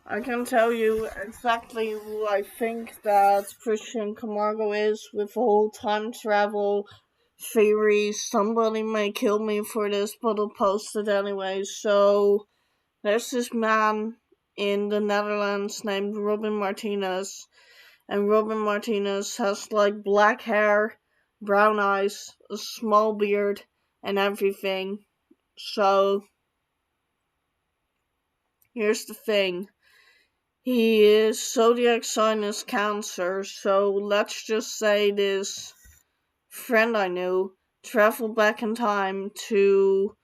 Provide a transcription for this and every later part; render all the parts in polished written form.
I can tell you exactly who I think that Christian Camargo is with the whole time travel theory. Somebody may kill me for this, but I'll post it anyway. So, there's this man in the Netherlands named Robin Martinez, and Robin Martinez has like black hair, brown eyes, a small beard, and everything. So, here's the thing. His zodiac sign is Cancer, so let's just say this friend I knew traveled back in time to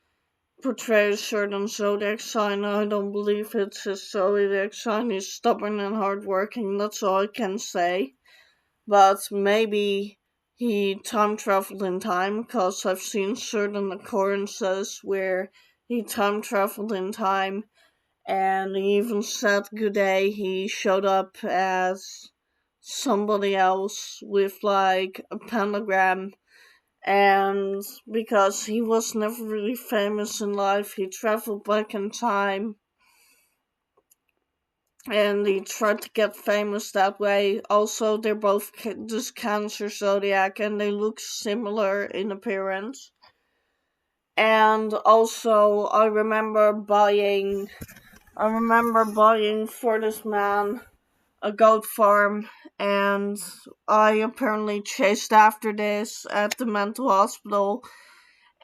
portray a certain zodiac sign. I don't believe it's his zodiac sign. He's stubborn and hardworking, that's all I can say. But maybe he time traveled in time, because I've seen certain occurrences where he time traveled in time and he even said good day. He showed up as somebody else with like a pentagram, and because he was never really famous in life, he traveled back in time and he tried to get famous that way. Also, they're both this Cancer zodiac and they look similar in appearance. And also, I remember buying for this man a goat farm, and I apparently chased after this at the mental hospital.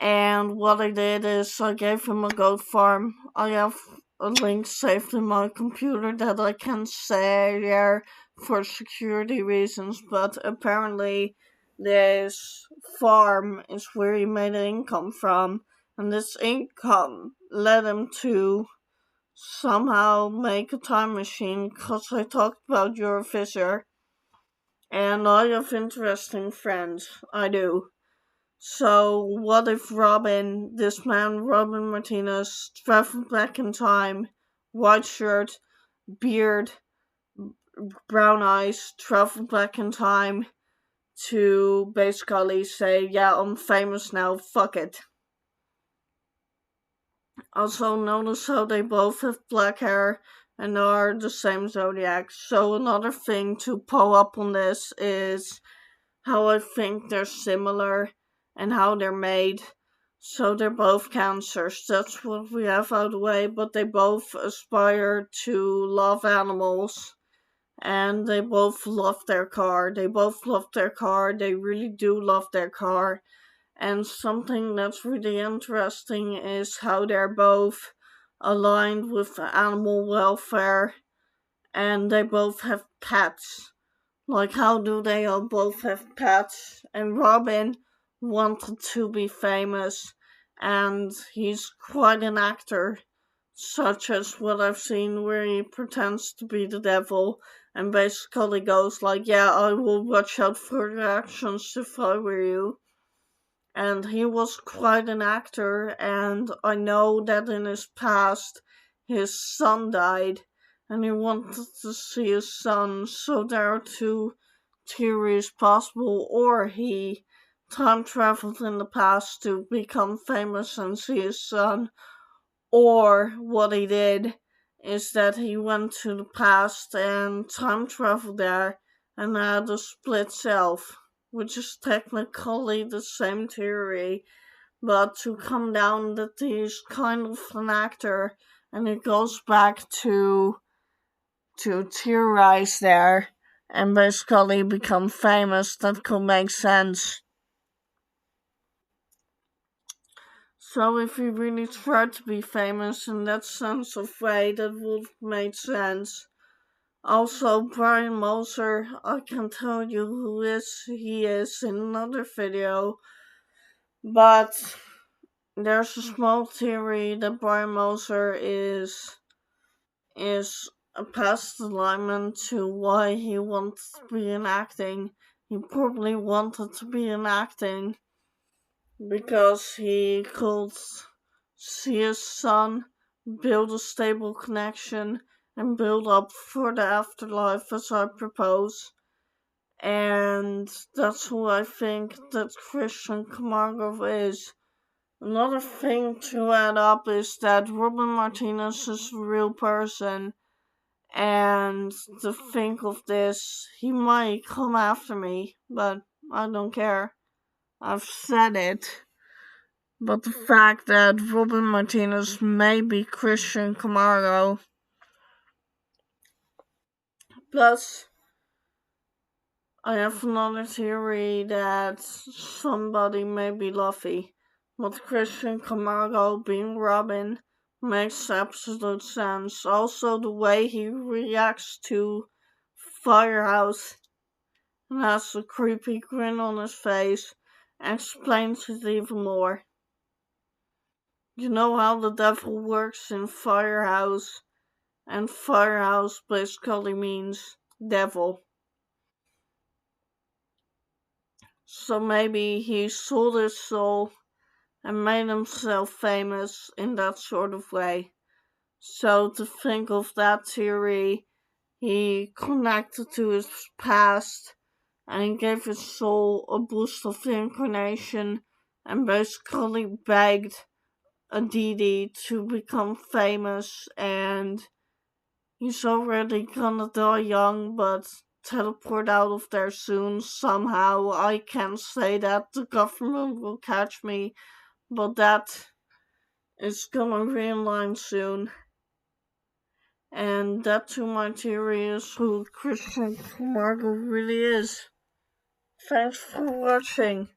And what I did is I gave him a goat farm. I have a link saved in my computer that I can share for security reasons, but apparently this farm is where he made income from, and this income led him to somehow make a time machine, because I talked about Eurovisor, and I have interesting friends. I do. So, what if this man, Robin Martinez, traveled back in time, white shirt, beard, brown eyes, traveled back in time to basically say, yeah, I'm famous now, fuck it. Also, notice how they both have black hair and are the same zodiac. So, another thing to pull up on this is how I think they're similar and how they're made. So, they're both Cancers. That's what we have out of the way, but they both aspire to love animals. And they both love their car. They both love their car. They really do love their car. And something that's really interesting is how they're both aligned with animal welfare and they both have pets. Like, how do they all both have pets? And Robin wanted to be famous, and he's quite an actor, such as what I've seen where he pretends to be the devil and basically goes like, yeah, I will watch out for your actions if I were you. And he was quite an actor, and I know that in his past his son died and he wanted to see his son, so there are two theories possible. Or he time traveled in the past to become famous and see his son, or what he did is that he went to the past and time traveled there and had a split self, which is technically the same theory, but to come down that he's kind of an actor and it goes back to theorize there and basically become famous, that could make sense. So if he really tried to be famous in that sense of way, that would have made sense. Also, Brian Moser, I can tell you he is in another video, but there's a small theory that Brian Moser is a past alignment to why he wants to be in acting. He probably wanted to be in acting because he could see his son, build a stable connection, and build up for the afterlife as I propose. And that's who I think that Christian Camargo is. Another thing to add up is that Robin Martinez is a real person, And to think of this, he might come after me, but I don't care. I've said it. But the fact that Robin Martinez may be Christian Camargo, plus I have another theory that somebody may be Luffy. But Christian Camargo being Robin makes absolute sense. Also, the way he reacts to Firehouse and has a creepy grin on his face explains it even more. You know how the devil works in Firehouse, and Firehouse basically means devil. So maybe he sold his soul and made himself famous in that sort of way. So to think of that theory, he connected to his past and gave his soul a boost of incarnation and basically begged Aditi to become famous, and he's already gonna die young but teleport out of there soon somehow. I can't say that the government will catch me, but that is gonna realign soon. And that to my theory is who Christian Camargo really is. Thanks for watching.